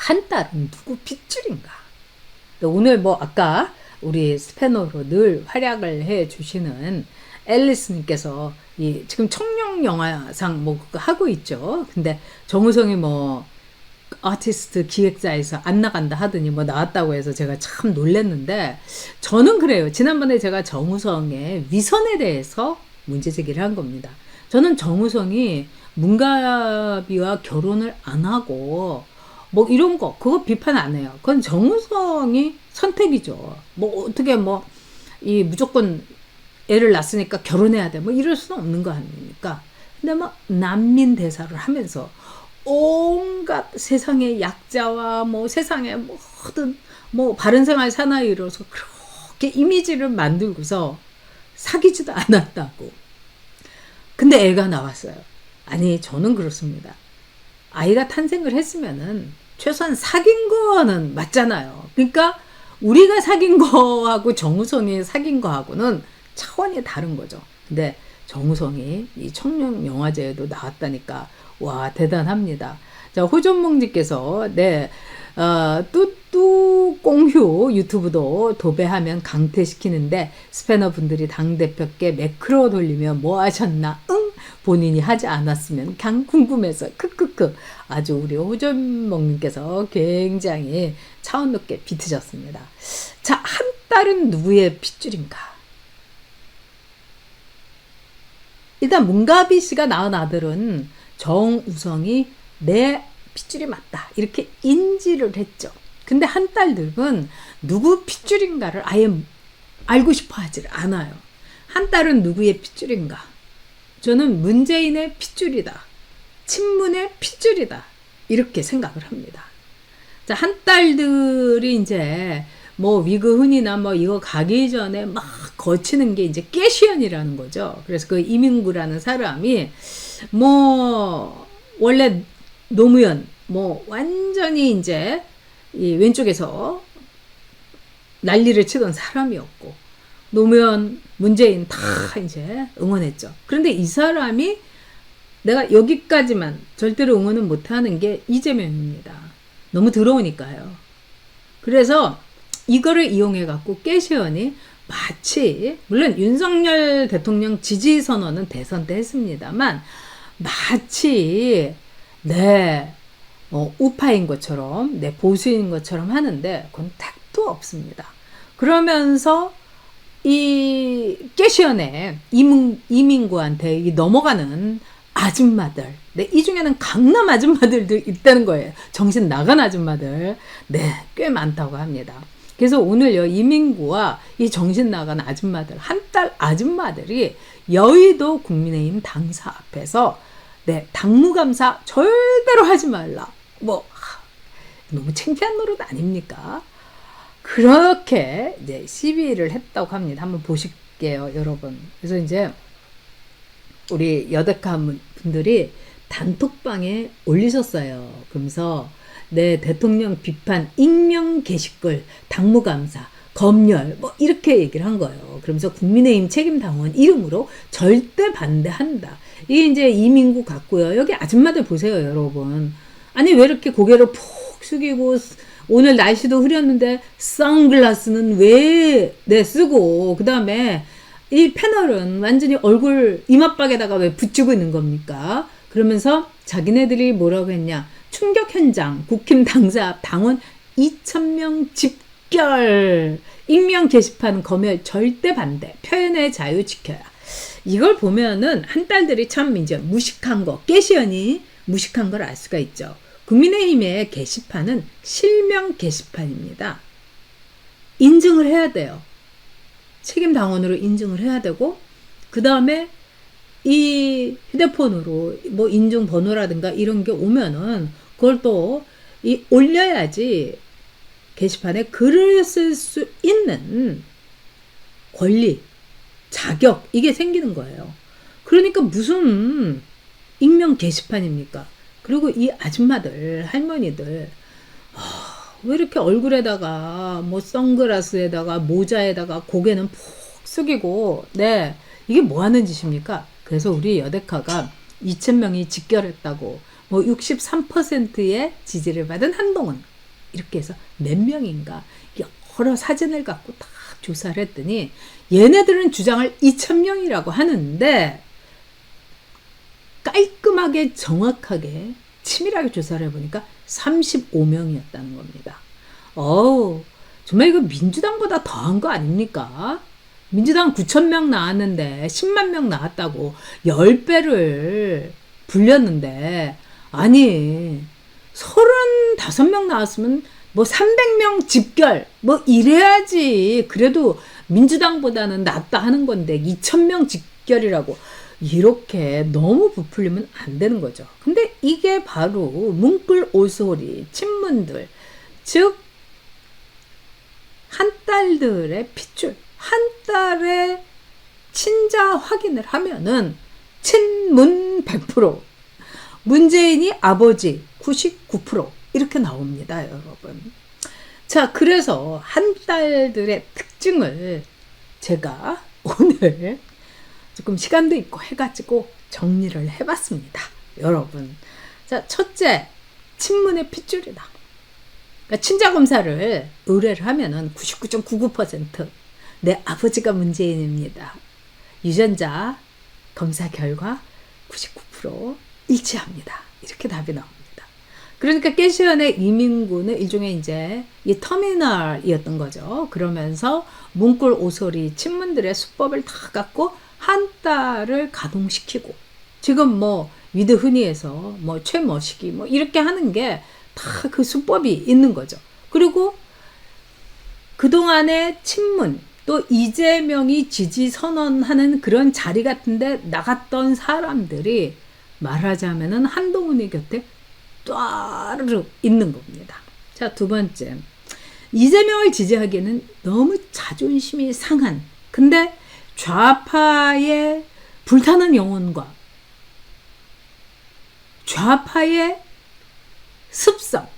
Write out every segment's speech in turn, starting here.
한 딸은 누구 핏줄인가? 오늘 뭐 아까 우리 스패너로 늘 활약을 해 주시는 앨리스님께서 이 지금 청룡 영화상 뭐 그거 하고 있죠. 근데 정우성이 뭐 아티스트 기획자에서 안 나간다 하더니 뭐 나왔다고 해서 제가 참 놀랐는데, 저는 그래요. 지난번에 제가 정우성의 위선에 대해서 문제 제기를 한 겁니다. 저는 정우성이 문가비와 결혼을 안 하고 뭐 이런 거 그거 비판 안 해요. 그건 정우성이 선택이죠. 뭐 어떻게 뭐 이 무조건 애를 낳았으니까 결혼해야 돼 뭐 이럴 수는 없는 거 아닙니까? 근데 뭐 난민 대사를 하면서 온갖 세상의 약자와 뭐 세상의 모든 뭐 바른생활 사나이로서 그렇게 이미지를 만들고서 사귀지도 않았다고. 근데 애가 나왔어요. 아니 저는 그렇습니다. 아이가 탄생을 했으면은 최소한 사귄 거는 맞잖아요. 그러니까 우리가 사귄 거하고 정우성이 사귄 거하고는 차원이 다른 거죠. 근데 정우성이 이 청룡 영화제에도 나왔다니까 와 대단합니다. 자, 호전몽님께서 네 뚜뚜꽁휴 유튜브도 도배하면 강퇴시키는데 스패너 분들이 당대표께 매크로 돌리며 뭐 하셨나? 응? 본인이 하지 않았으면 그냥 궁금해서 크크크. 아주 우리 호전몽님께서 굉장히 차원 높게 비트셨습니다. 자, 한 딸은 누구의 핏줄인가? 일단 문가비 씨가 낳은 아들은 정우성이 내 핏줄이 맞다 이렇게 인지를 했죠. 근데 한 딸들은 누구 핏줄인가를 아예 알고 싶어 하질 않아요. 한 딸은 누구의 핏줄인가? 저는 문재인의 핏줄이다. 친문의 핏줄이다. 이렇게 생각을 합니다. 자, 한 딸들이 이제 뭐 위그훈이나 뭐 이거 가기 전에 막 거치는 게 이제 깨시연이라는 거죠. 그래서 그 이민구라는 사람이 뭐 원래 노무현 뭐 완전히 이제 이 왼쪽에서 난리를 치던 사람이었고 노무현 문재인 다 이제 응원했죠. 그런데 이 사람이 내가 여기까지만 절대로 응원은 못하는 게 이재명입니다. 너무 더러우니까요. 그래서 이거를 이용해 갖고 깨시연이 마치 물론 윤석열 대통령 지지 선언은 대선 때 했습니다만 마치 우파인 것처럼 보수인 것처럼 하는데 그건 택도 없습니다. 그러면서 이 깨시연의 이민구한테 이 넘어가는 아줌마들, 이 중에는 강남 아줌마들도 있다는 거예요. 정신 나간 아줌마들, 꽤 많다고 합니다. 그래서 오늘요 이민구와 이 정신 나간 아줌마들, 한 딸 아줌마들이 여의도 국민의힘 당사 앞에서 당무감사 절대로 하지 말라. 너무 창피한 노릇 아닙니까? 그렇게 이제 시비를 했다고 합니다. 한번 보실게요, 여러분. 그래서 이제 우리 여대카 분들이 단톡방에 올리셨어요. 그러면서 대통령 비판 익명 게시글 당무감사 검열 이렇게 얘기를 한 거예요. 그러면서 국민의힘 책임당원 이름으로 절대 반대한다. 이게 이제 이민구 같고요. 여기 아줌마들 보세요, 여러분. 아니 왜 이렇게 고개를 푹 숙이고 오늘 날씨도 흐렸는데 선글라스는 왜 쓰고 그 다음에 이 패널은 완전히 얼굴 이마박에다가 왜 붙이고 있는 겁니까? 그러면서 자기네들이 뭐라고 했냐? 충격 현장 국힘 당사 앞 당원 2,000명 집결 익명 게시판 검열 절대 반대 표현의 자유 지켜야. 이걸 보면은 한 딸들이 참 이제 무식한 거 깨시연이 무식한 걸 알 수가 있죠. 국민의힘의 게시판은 실명 게시판입니다. 인증을 해야 돼요. 책임당원으로 인증을 해야 되고 그 다음에 이 휴대폰으로 뭐 인증번호라든가 이런 게 오면은 그걸 또 올려야지 게시판에 글을 쓸 수 있는 권리, 자격 이게 생기는 거예요. 그러니까 무슨 익명 게시판입니까? 그리고 이 아줌마들, 할머니들 왜 이렇게 얼굴에다가 뭐 선글라스에다가 모자에다가 고개는 푹 숙이고 이게 뭐 하는 짓입니까? 그래서 우리 여대카가 2,000명이 직결했다고 63%의 지지를 받은 한동훈 이렇게 해서 몇 명인가 여러 사진을 갖고 다 조사를 했더니 얘네들은 주장을 2,000명이라고 하는데 깔끔하게 정확하게 치밀하게 조사를 해보니까 35명이었다는 겁니다. 정말 이거 민주당보다 더한 거 아닙니까? 민주당 9,000명 나왔는데 10만 명 나왔다고 10배를 불렸는데, 아니 35명 나왔으면 뭐 300명 집결 뭐 이래야지 그래도 민주당보다는 낫다 하는 건데 2,000명 집결이라고 이렇게 너무 부풀리면 안 되는 거죠. 근데 이게 바로 문글 오소리 친문들, 즉 한 딸들의 핏줄, 한 딸의 친자 확인을 하면은 친문 100%, 문재인이 아버지 99% 이렇게 나옵니다, 여러분. 자, 그래서 한 딸들의 특징을 제가 오늘 조금 시간도 있고 해가지고 정리를 해봤습니다, 여러분. 자, 첫째, 친문의 핏줄이다. 그러니까 친자 검사를 의뢰를 하면은 99.99% 내 아버지가 문재인입니다. 유전자 검사 결과 99% 일치합니다. 이렇게 답이 나옵니다. 그러니까 깨시연의 이민구는 일종의 이제 이 터미널이었던 거죠. 그러면서 문골 오소리 친문들의 수법을 다 갖고 한 딸을 가동시키고, 지금 뭐 위드 흔히에서 뭐 최머시기 뭐 이렇게 하는 게 다 그 수법이 있는 거죠. 그리고 그동안의 친문, 또 이재명이 지지 선언하는 그런 자리 같은데 나갔던 사람들이 말하자면은 한동훈의 곁에 따르르 있는 겁니다. 자, 두 번째, 이재명을 지지하기에는 너무 자존심이 상한, 근데 좌파의 불타는 영혼과 좌파의 습성,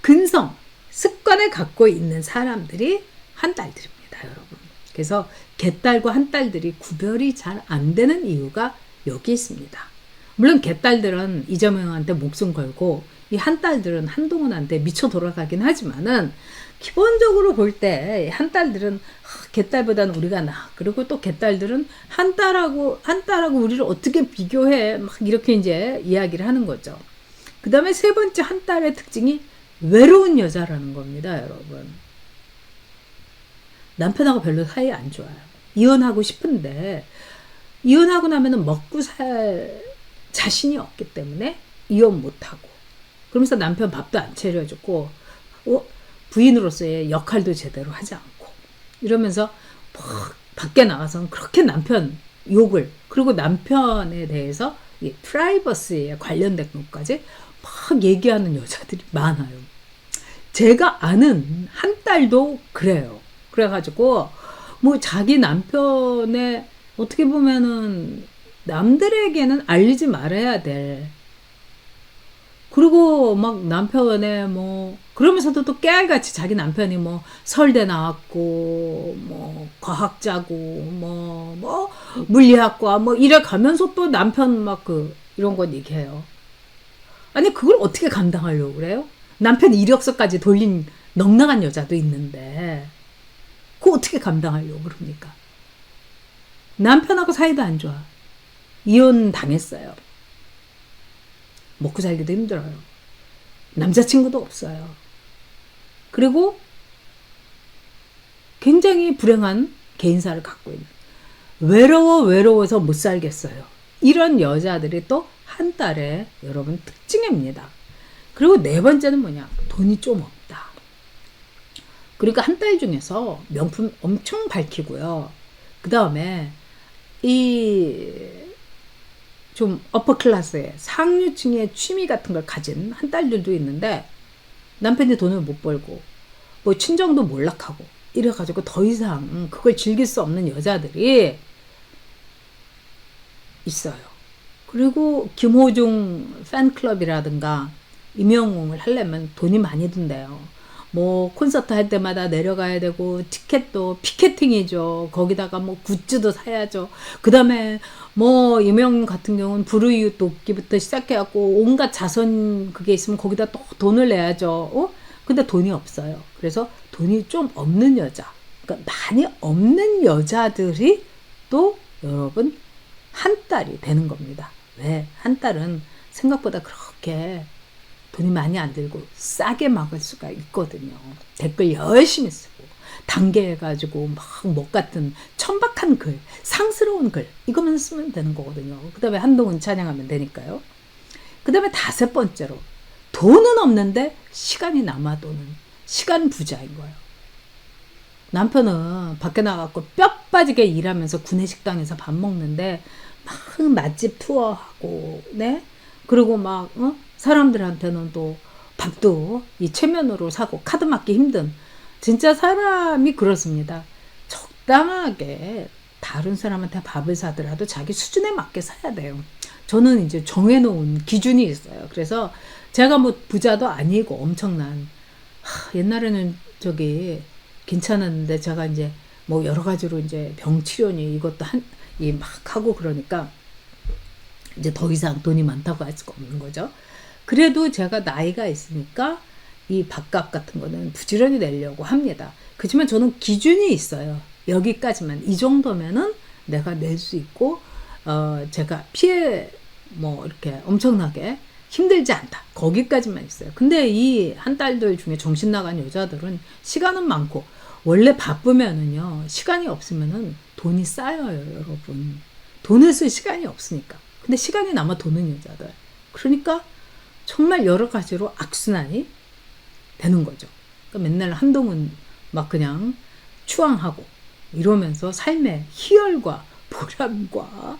근성, 습관을 갖고 있는 사람들이 한 딸들입니다, 여러분. 그래서 개딸과 한 딸들이 구별이 잘 안 되는 이유가 여기 있습니다. 물론 개딸들은 이재명한테 목숨 걸고 이 한 딸들은 한동훈한테 미쳐 돌아가긴 하지만은, 기본적으로 볼 때 한 딸들은 개딸보다는 우리가 나아. 그리고 또 개딸들은 한 딸하고 우리를 어떻게 비교해? 막 이렇게 이제 이야기를 하는 거죠. 그 다음에 세 번째 한 딸의 특징이 외로운 여자라는 겁니다, 여러분. 남편하고 별로 사이 안 좋아요. 이혼하고 싶은데 이혼하고 나면은 먹고 살 자신이 없기 때문에 이혼 못하고, 그러면서 남편 밥도 안 차려주고 부인으로서의 역할도 제대로 하지 않고 이러면서 밖에 나가서는 그렇게 남편 욕을, 그리고 남편에 대해서 이 프라이버시에 관련된 것까지 막 얘기하는 여자들이 많아요. 제가 아는 한 딸도 그래요. 그래가지고 뭐 자기 남편의 어떻게 보면은 남들에게는 알리지 말아야 될, 그리고 막 남편의 뭐 그러면서도 또 깨알같이 자기 남편이 뭐 서울대 나왔고 뭐 과학자고 뭐 물리학과 뭐 이래 가면서 또 남편 막 이런 건 얘기해요. 아니 그걸 어떻게 감당하려고 그래요? 남편 이력서까지 돌린 넉넉한 여자도 있는데 그거 어떻게 감당하려고 그럽니까? 남편하고 사이도 안 좋아. 이혼 당했어요. 먹고 살기도 힘들어요. 남자친구도 없어요. 그리고 굉장히 불행한 개인사를 갖고 있는, 외로워서 못 살겠어요. 이런 여자들이 또 한 딸의 여러분 특징입니다. 그리고 네 번째는 뭐냐? 돈이 좀 없다. 그러니까 한 딸 중에서 명품 엄청 밝히고요. 그 다음에 좀 어퍼 클래스의 상류층의 취미 같은 걸 가진 한 딸들도 있는데 남편이 돈을 못 벌고 뭐 친정도 몰락하고 이래가지고 더 이상 그걸 즐길 수 없는 여자들이 있어요. 그리고 김호중 팬클럽이라든가 임영웅을 하려면 돈이 많이 든대요. 뭐 콘서트 할 때마다 내려가야 되고 티켓도 피켓팅이죠. 거기다가 뭐 굿즈도 사야죠. 그 다음에 뭐 임영웅 같은 경우는 불우이웃 돕기부터 시작해갖고 온갖 자선 그게 있으면 거기다 또 돈을 내야죠. 근데 돈이 없어요. 그래서 돈이 좀 없는 여자, 그러니까 많이 없는 여자들이 또 여러분 한 딸이 되는 겁니다. 왜? 한 딸은 생각보다 그렇게 돈이 많이 안 들고 싸게 막을 수가 있거든요. 댓글 열심히 쓰고 단계해가지고 막 못 같은 천박한 글, 상스러운 글 이거만 쓰면 되는 거거든요. 그 다음에 한동훈 찬양하면 되니까요. 그 다음에 5번째로 돈은 없는데 시간이 남아도는 시간 부자인 거예요. 남편은 밖에 나가고 뼈 빠지게 일하면서 구내식당에서 밥 먹는데 막 맛집 투어하고, 네? 그리고 막 사람들한테는 또 밥도 이 체면으로 사고 카드 맞기 힘든, 진짜 사람이 그렇습니다. 적당하게 다른 사람한테 밥을 사더라도 자기 수준에 맞게 사야 돼요. 저는 이제 정해놓은 기준이 있어요. 그래서 제가 뭐 부자도 아니고 엄청난, 옛날에는 저기 괜찮았는데 제가 이제 뭐 여러 가지로 이제 병 치료니 이것도 이 막 하고 그러니까 이제 더 이상 돈이 많다고 할 수가 없는 거죠. 그래도 제가 나이가 있으니까 이 밥값 같은 거는 부지런히 내려고 합니다. 그렇지만 저는 기준이 있어요. 여기까지만, 이 정도면은 내가 낼 수 있고, 제가 피해 뭐 이렇게 엄청나게 힘들지 않다. 거기까지만 있어요. 근데 이 한 딸들 중에 정신 나간 여자들은 시간은 많고, 원래 바쁘면은요, 시간이 없으면은 돈이 쌓여요, 여러분. 돈을 쓸 시간이 없으니까. 근데 시간이 남아 도는 여자들. 그러니까 정말 여러 가지로 악순환이 되는 거죠. 그러니까 맨날 한동훈 막 그냥 추앙하고 이러면서 삶의 희열과 보람과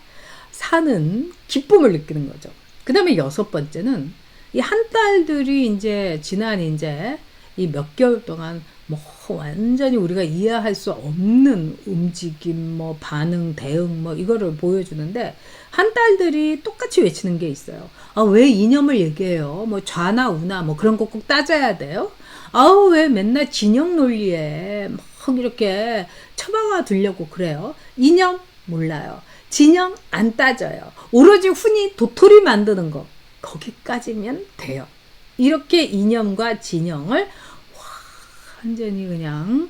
사는 기쁨을 느끼는 거죠. 그 다음에 6번째는 이 한 딸들이 이제 지난 이제 이 몇 개월 동안 뭐 완전히 우리가 이해할 수 없는 움직임, 뭐 반응, 대응, 뭐 이거를 보여주는데, 한 딸들이 똑같이 외치는 게 있어요. 아, 왜 이념을 얘기해요? 뭐 좌나 우나 뭐 그런 거 꼭 따져야 돼요? 아우, 왜 맨날 진영 논리에 막 이렇게 처박아 두려고 그래요? 이념 몰라요. 진영 안 따져요. 오로지 훈이 도토리 만드는 거, 거기까지면 돼요. 이렇게 이념과 진영을 완전히 그냥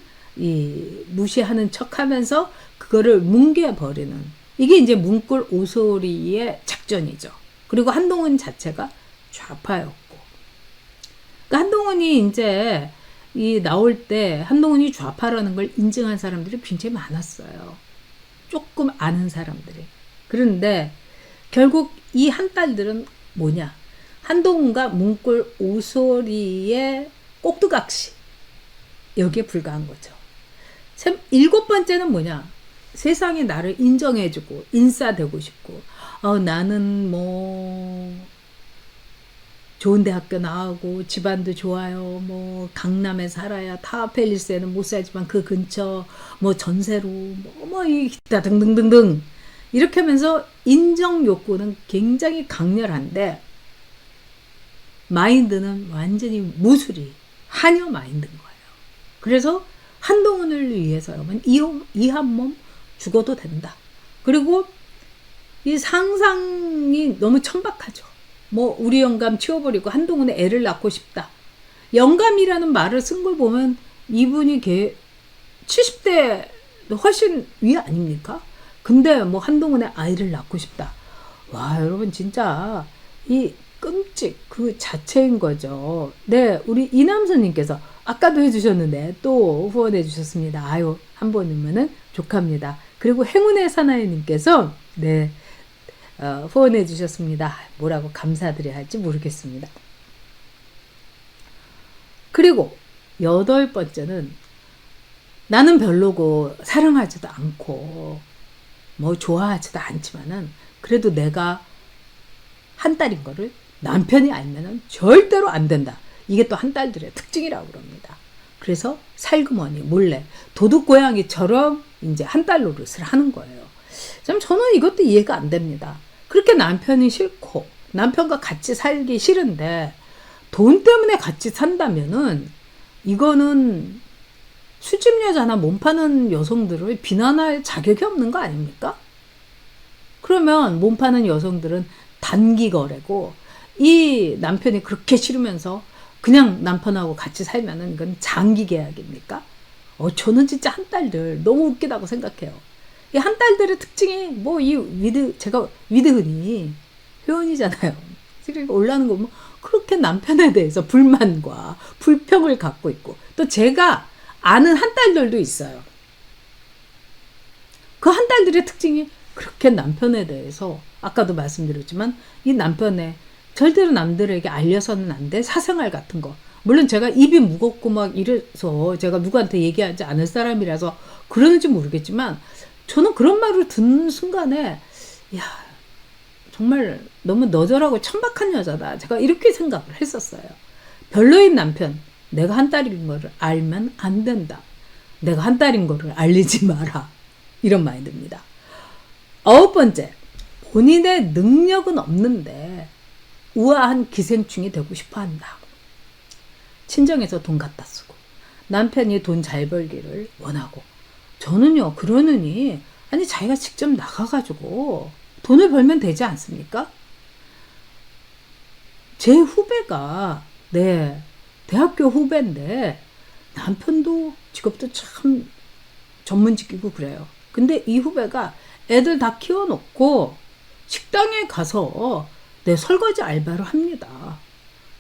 무시하는 척하면서 그거를 뭉개버리는, 이게 이제 문골 오소리의 작전이죠. 그리고 한동훈 자체가 좌파였고, 그러니까 한동훈이 이제 나올 때 한동훈이 좌파라는 걸 인증한 사람들이 굉장히 많았어요. 조금 아는 사람들이. 그런데 결국 이 한 딸들은 뭐냐? 한동훈과 문골 오소리의 꼭두각시, 여기에 불과한 거죠. 참, 7번째는 뭐냐? 세상이 나를 인정해주고 인싸되고 싶고, 나는 뭐 좋은 대학교 나오고 집안도 좋아요, 뭐 강남에 살아야 타워팰리스에는 못 살지만 그 근처 뭐 전세로 뭐 기타 등등등등, 이렇게 하면서 인정 욕구는 굉장히 강렬한데 마인드는 완전히 무수리 한여 마인드인 거예요. 그래서 한동훈을 위해서 여러분 이 한 몸 죽어도 된다. 그리고 이 상상이 너무 천박하죠. 뭐 우리 영감 치워버리고 한동훈의 애를 낳고 싶다. 영감이라는 말을 쓴 걸 보면 이분이 70대 훨씬 위 아닙니까? 근데 뭐 한동훈의 아이를 낳고 싶다. 와, 여러분 진짜 이 끔찍 그 자체인 거죠. 네, 우리 이남선님께서 아까도 해주셨는데 또 후원해 주셨습니다. 아유, 한 번이면은 족합니다. 그리고 행운의 사나이님께서 네, 후원해 주셨습니다. 뭐라고 감사드려야 할지 모르겠습니다. 그리고 8번째는 나는 별로고 사랑하지도 않고 뭐 좋아하지도 않지만은 그래도 내가 한 딸인 거를 남편이 알면은 절대로 안 된다. 이게 또 한 딸들의 특징이라고 그럽니다. 그래서 살그머니 몰래 도둑고양이처럼 이제 한 딸 노릇을 하는 거예요. 참 저는 이것도 이해가 안 됩니다. 그렇게 남편이 싫고 남편과 같이 살기 싫은데 돈 때문에 같이 산다면은 이거는 술집 여자나 몸 파는 여성들을 비난할 자격이 없는 거 아닙니까? 그러면 몸 파는 여성들은 단기 거래고 이 남편이 그렇게 싫으면서 그냥 남편하고 같이 살면은 이건 장기 계약입니까? 저는 진짜 한 딸들 너무 웃기다고 생각해요. 이 한 딸들의 특징이 뭐 이 제가 위드흔이 회원이잖아요. 그러니까 올라오는 거 보면 그렇게 남편에 대해서 불만과 불평을 갖고 있고, 또 제가 아는 한 딸들도 있어요. 그 한 딸들의 특징이 그렇게 남편에 대해서, 아까도 말씀드렸지만 이 남편의 절대로 남들에게 알려서는 안 돼 사생활 같은 거, 물론 제가 입이 무겁고 막 이래서 제가 누구한테 얘기하지 않을 사람이라서 그러는지 모르겠지만, 저는 그런 말을 듣는 순간에 야, 정말 너무 너절하고 천박한 여자다, 제가 이렇게 생각을 했었어요. 별로인 남편, 내가 한 딸인 거를 알면 안 된다. 내가 한 딸인 거를 알리지 마라. 이런 마인드입니다. 9번째, 본인의 능력은 없는데 우아한 기생충이 되고 싶어 한다. 친정에서 돈 갖다 쓰고 남편이 돈 잘 벌기를 원하고, 저는요 그러느니 아니 자기가 직접 나가가지고 돈을 벌면 되지 않습니까? 제 후배가 대학교 후배인데 남편도 직업도 참 전문직이고 그래요. 근데 이 후배가 애들 다 키워놓고 식당에 가서 설거지 알바를 합니다.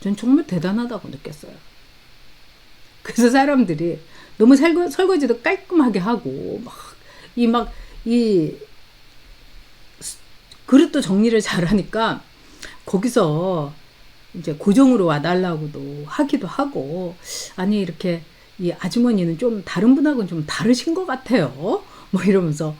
전 정말 대단하다고 느꼈어요. 그래서 사람들이 너무 설거지도 깔끔하게 하고 이 그릇도 정리를 잘하니까 거기서 이제 고정으로 와달라고도 하기도 하고, 아니 이렇게 이 아주머니는 좀 다른 분하고는 좀 다르신 것 같아요. 뭐 이러면서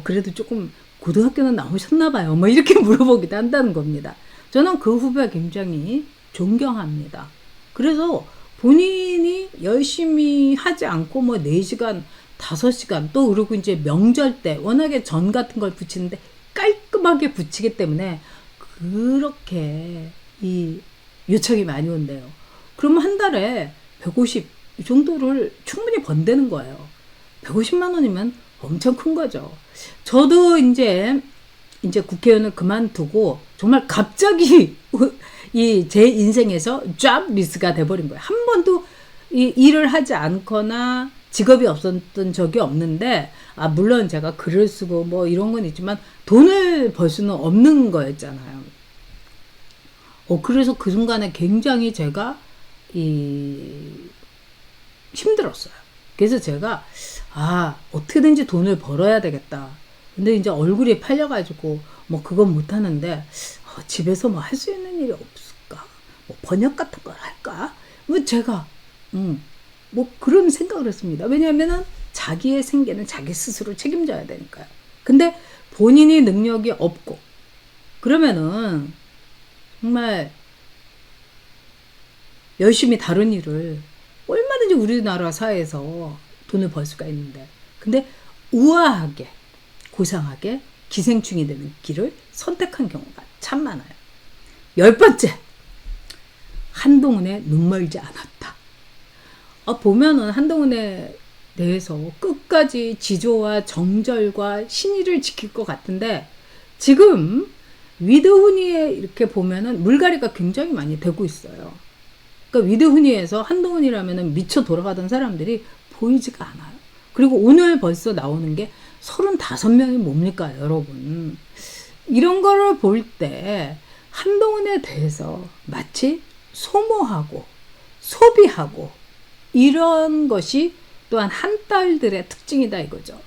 그래도 조금 고등학교는 나오셨나 봐요. 뭐 이렇게 물어보기도 한다는 겁니다. 저는 그 후배 굉장히 존경합니다. 그래서 본인이 열심히 하지 않고 뭐 4시간, 5시간, 또 그리고 이제 명절 때 워낙에 전 같은 걸 부치는데 깔끔하게 부치기 때문에 그렇게 이 요청이 많이 온대요. 그러면 한 달에 150 이 정도를 충분히 번다는 거예요. 150만 원이면 엄청 큰 거죠. 저도 이제 국회의원을 그만두고 정말 갑자기 제 인생에서 잡 미스가 돼버린 거예요. 한 번도 일을 하지 않거나 직업이 없었던 적이 없는데, 물론 제가 글을 쓰고 뭐 이런 건 있지만 돈을 벌 수는 없는 거였잖아요. 그래서 그 순간에 굉장히 제가 힘들었어요. 그래서 제가 어떻게든지 돈을 벌어야 되겠다. 근데 이제 얼굴이 팔려가지고 뭐 그건 못하는데 집에서 뭐 할 수 있는 일이 없을까? 뭐 번역 같은 걸 할까? 뭐 제가 뭐 그런 생각을 했습니다. 왜냐하면은 자기의 생계는 자기 스스로 책임져야 되니까요. 근데 본인이 능력이 없고 그러면은 정말 열심히 다른 일을 얼마든지 우리나라 사회에서 돈을 벌 수가 있는데, 근데 우아하게 고상하게 기생충이 되는 길을 선택한 경우가 참 많아요. 10번째, 한동훈의 눈멀지 않았다. 보면은 한동훈에 대해서 끝까지 지조와 정절과 신의를 지킬 것 같은데, 지금 위드훈이에 이렇게 보면은 물갈이가 굉장히 많이 되고 있어요. 그러니까 위드훈이에서 한동훈이라면은 미쳐 돌아가던 사람들이 보이지가 않아요. 그리고 오늘 벌써 나오는 게 35명이 뭡니까, 여러분. 이런 거를 볼 때 한동훈에 대해서 마치 소모하고 소비하고 이런 것이 또한 한딸들의 특징이다 이거죠.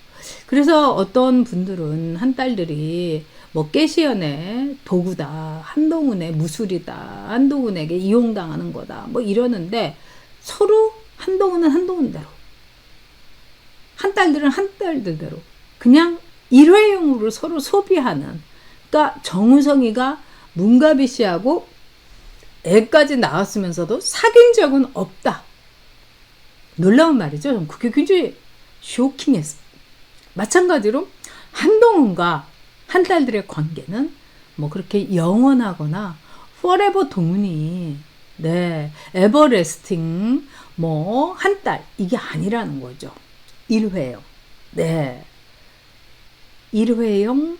그래서 어떤 분들은 한딸들이 뭐 깨시연의 도구다, 한동훈의 무술이다, 한동훈에게 이용당하는 거다 뭐 이러는데, 서로 한동훈은 한동훈대로, 한딸들은 한딸들대로 그냥 일회용으로 서로 소비하는, 그러니까 정우성이가 문가비 씨하고 애까지 낳았으면서도 사귄 적은 없다. 놀라운 말이죠. 그게 굉장히 쇼킹했어요. 마찬가지로 한동훈과 한딸들의 관계는 뭐 그렇게 영원하거나 forever 동문이 에버레스팅 뭐 한딸 이게 아니라는 거죠. 일회용. 일회용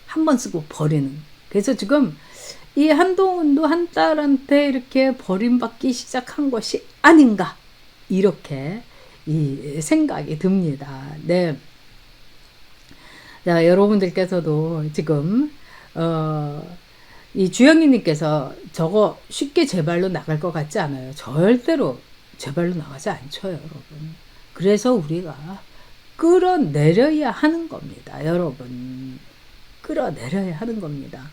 한 번 쓰고 버리는. 그래서 지금 이 한동훈도 한 딸한테 이렇게 버림받기 시작한 것이 아닌가, 이렇게 이 생각이 듭니다. 네. 자, 여러분들께서도 지금 이 주영이님께서 저거 쉽게 제 발로 나갈 것 같지 않아요. 절대로 제 발로 나가지 않죠, 여러분. 그래서 우리가 끌어내려야 하는 겁니다, 여러분. 끌어내려야 하는 겁니다.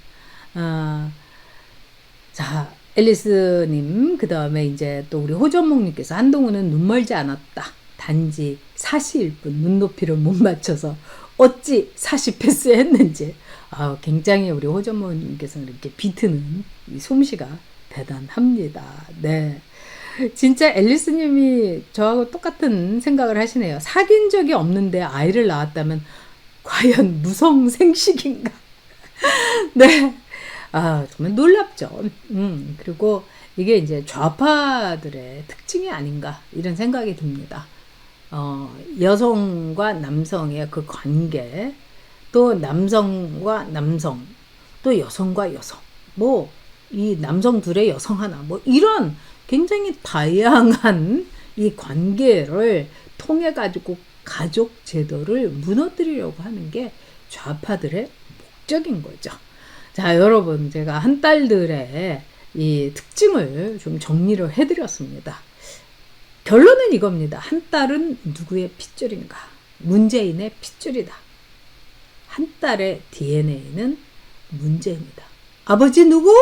자, 앨리스님, 그 다음에 이제 또 우리 호전목님께서 한동훈은 눈 멀지 않았다. 단지 사시일 뿐 눈높이를 못 맞춰서 어찌 사시 패스했는지. 굉장히 우리 호전목님께서 이렇게 비트는 이 솜씨가 대단합니다. 네. 진짜 앨리스님이 저하고 똑같은 생각을 하시네요. 사귄 적이 없는데 아이를 낳았다면 과연 무성생식인가? 네. 정말 놀랍죠. 그리고 이게 이제 좌파들의 특징이 아닌가, 이런 생각이 듭니다. 여성과 남성의 그 관계, 또 남성과 남성, 또 여성과 여성, 뭐, 이 남성 둘의 여성 하나, 뭐, 이런 굉장히 다양한 이 관계를 통해가지고 가족 제도를 무너뜨리려고 하는 게 좌파들의 목적인 거죠. 자, 여러분, 제가 한 딸들의 이 특징을 좀 정리를 해드렸습니다. 결론은 이겁니다. 한 딸은 누구의 핏줄인가? 문재인의 핏줄이다. 한 딸의 DNA는 문재인이다. 아버지 누구?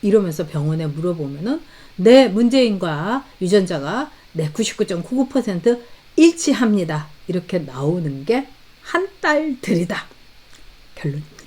이러면서 병원에 물어보면은 네, 문재인과 유전자가 네, 99.99% 일치합니다. 이렇게 나오는 게 한 딸들이다. 결론입니다.